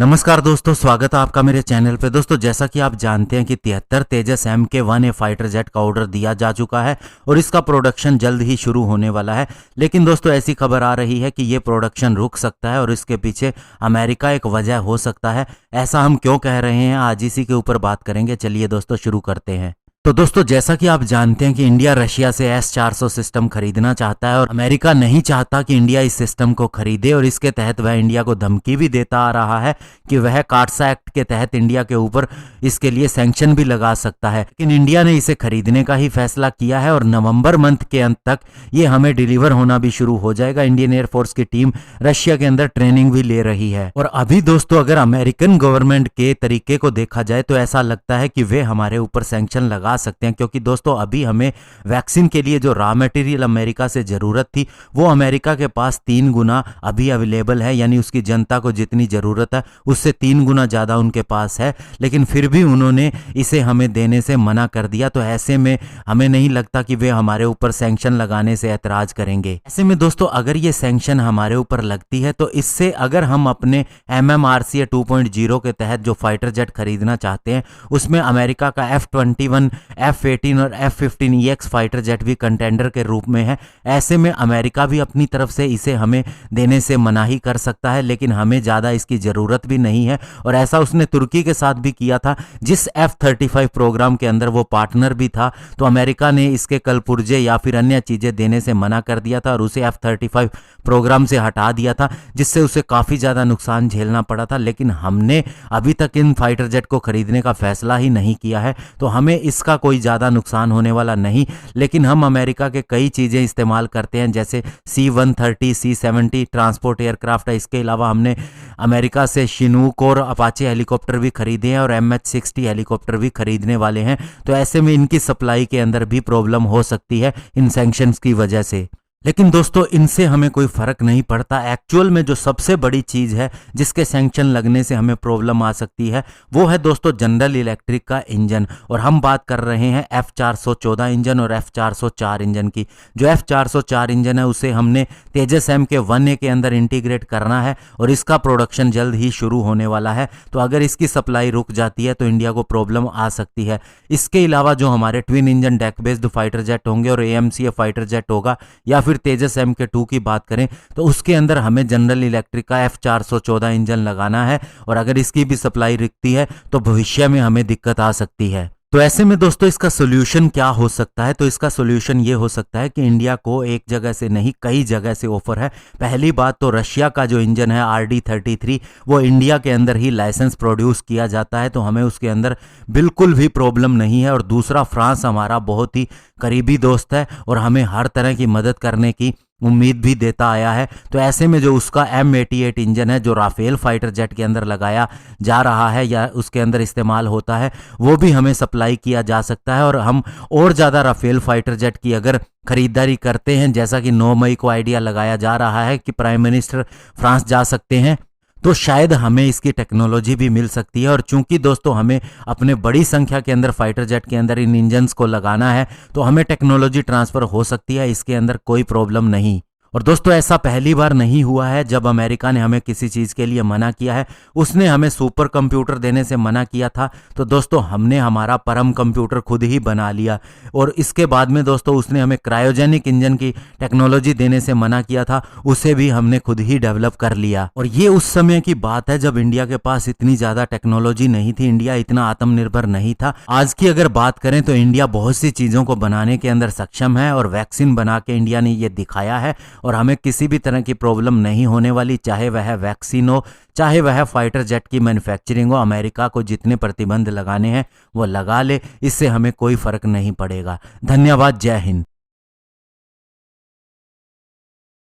नमस्कार दोस्तों, स्वागत है आपका मेरे चैनल पे। दोस्तों, जैसा कि आप जानते हैं कि 73 तेजस MK1A फाइटर जेट का ऑर्डर दिया जा चुका है और इसका प्रोडक्शन जल्द ही शुरू होने वाला है। लेकिन दोस्तों, ऐसी खबर आ रही है कि ये प्रोडक्शन रुक सकता है और इसके पीछे अमेरिका एक वजह हो सकता है। ऐसा हम क्यों कह रहे हैं, आज इसी के ऊपर बात करेंगे। चलिए दोस्तों, शुरू करते हैं। तो दोस्तों, जैसा कि आप जानते हैं कि इंडिया रशिया से S-400 सिस्टम खरीदना चाहता है और अमेरिका नहीं चाहता कि इंडिया इस सिस्टम को खरीदे, और इसके तहत वह इंडिया को धमकी भी देता आ रहा है कि वह कार्डसा एक्ट के तहत इंडिया के ऊपर इसके लिए सैंक्शन भी लगा सकता है। लेकिन इंडिया ने इसे खरीदने का ही फैसला किया है और नवंबर मंथ के अंत तक ये हमें डिलीवर होना भी शुरू हो जाएगा। इंडियन एयरफोर्स की टीम रशिया के अंदर ट्रेनिंग भी ले रही है। और अभी दोस्तों, अगर अमेरिकन गवर्नमेंट के तरीके को देखा जाए तो ऐसा लगता है कि वे हमारे ऊपर सैंक्शन लगा सकते हैं, क्योंकि दोस्तों अभी हमें वैक्सीन के लिए जो रॉ मटेरियल अमेरिका से जरूरत थी वो अमेरिका के पास 3 गुना अभी अवेलेबल है। यानी उसकी जनता को जितनी जरूरत है उससे 3 गुना ज्यादा उनके पास है, लेकिन फिर भी उन्होंने इसे हमें देने से मना कर दिया। तो ऐसे में हमें नहीं लगता कि वे हमारे ऊपर सैंक्शन लगाने से ऐतराज करेंगे। ऐसे में दोस्तों, अगर ये सैंक्शन हमारे ऊपर लगती है तो इससे अगर हम अपने MMRCA 2.0 के तहत जो फाइटर जेट खरीदना चाहते हैं उसमें अमेरिका का F-21, F-18 और F-15EX फाइटर जेट भी कंटेंडर के रूप में है। ऐसे में अमेरिका भी अपनी तरफ से इसे हमें देने से मनाही कर सकता है, लेकिन हमें ज़्यादा इसकी ज़रूरत भी नहीं है। और ऐसा उसने तुर्की के साथ भी किया था, जिस F-35 प्रोग्राम के अंदर वो पार्टनर भी था। तो अमेरिका ने इसके कलपुर्जे या फिर अन्य चीज़ें देने से मना कर दिया था और उसे F-35 प्रोग्राम से हटा दिया था, जिससे उसे काफ़ी ज़्यादा नुकसान झेलना पड़ा था। लेकिन हमने अभी तक इन फाइटर जेट को खरीदने का फैसला ही नहीं किया है, तो हमें इसका कोई ज़्यादा नुकसान होने वाला नहीं। लेकिन हम अमेरिका के कई चीज़ें इस्तेमाल करते हैं, जैसे C-130, C-70 ट्रांसपोर्ट एयरक्राफ्ट है। इसके अलावा हमने अमेरिका से शिनूक और अपाचे हेलीकॉप्टर भी खरीदे हैं और MH-60 हेलीकॉप्टर भी खरीदने वाले हैं। तो ऐसे में इनकी सप्लाई के अंदर भी प्रॉब्लम हो सकती है इन सैंक्शंस की वजह से। लेकिन दोस्तों, इनसे हमें कोई फर्क नहीं पड़ता। एक्चुअल में जो सबसे बड़ी चीज़ है जिसके सैंक्शन लगने से हमें प्रॉब्लम आ सकती है वो है दोस्तों जनरल इलेक्ट्रिक का इंजन। और हम बात कर रहे हैं F-414 इंजन और F-404 इंजन की। जो F-404 इंजन है उसे हमने तेजस MK1A के अंदर इंटीग्रेट करना है और इसका प्रोडक्शन जल्द ही शुरू होने वाला है। तो अगर इसकी सप्लाई रुक जाती है तो इंडिया को प्रॉब्लम आ सकती है। इसके अलावा जो हमारे twin engine deck based fighter jet होंगे और AMCA फाइटर जेट होगा या फिर तेजस MK2 की बात करें तो उसके अंदर हमें जनरल इलेक्ट्रिक का F-414 इंजन लगाना है। और अगर इसकी भी सप्लाई रुकती है तो भविष्य में हमें दिक्कत आ सकती है। तो ऐसे में दोस्तों, इसका सोल्यूशन क्या हो सकता है? तो इसका सोल्यूशन ये हो सकता है कि इंडिया को एक जगह से नहीं कई जगह से ऑफर है। पहली बात तो रशिया का जो इंजन है RD-33 वो इंडिया के अंदर ही लाइसेंस प्रोड्यूस किया जाता है, तो हमें उसके अंदर बिल्कुल भी प्रॉब्लम नहीं है। और दूसरा, फ्रांस हमारा बहुत ही करीबी दोस्त है और हमें हर तरह की मदद करने की उम्मीद भी देता आया है। तो ऐसे में जो उसका M88 इंजन है जो राफेल फाइटर जेट के अंदर लगाया जा रहा है या उसके अंदर इस्तेमाल होता है वो भी हमें सप्लाई किया जा सकता है। और हम और ज़्यादा राफेल फाइटर जेट की अगर खरीदारी करते हैं, जैसा कि 9 मई को आइडिया लगाया जा रहा है कि प्राइम मिनिस्टर फ्रांस जा सकते हैं, तो शायद हमें इसकी टेक्नोलॉजी भी मिल सकती है। और चूंकि दोस्तों हमें अपने बड़ी संख्या के अंदर फाइटर जेट के अंदर इन इंजन्स को लगाना है तो हमें टेक्नोलॉजी ट्रांसफ़र हो सकती है, इसके अंदर कोई प्रॉब्लम नहीं। और दोस्तों, ऐसा पहली बार नहीं हुआ है जब अमेरिका ने हमें किसी चीज़ के लिए मना किया है। उसने हमें सुपर कंप्यूटर देने से मना किया था, तो दोस्तों हमने हमारा परम कंप्यूटर खुद ही बना लिया। और इसके बाद में दोस्तों उसने हमें क्रायोजेनिक इंजन की टेक्नोलॉजी देने से मना किया था, उसे भी हमने खुद ही डेवलप कर लिया। और ये उस समय की बात है जब इंडिया के पास इतनी ज़्यादा टेक्नोलॉजी नहीं थी, इंडिया इतना आत्मनिर्भर नहीं था। आज की अगर बात करें तो इंडिया बहुत सी चीज़ों को बनाने के अंदर सक्षम है और वैक्सीन बना के इंडिया ने ये दिखाया है। और हमें किसी भी तरह की प्रॉब्लम नहीं होने वाली, चाहे वह वैक्सीन हो चाहे वह फाइटर जेट की मैन्युफैक्चरिंग हो। अमेरिका को जितने प्रतिबंध लगाने हैं वो लगा ले, इससे हमें कोई फर्क नहीं पड़ेगा। धन्यवाद, जय हिंद।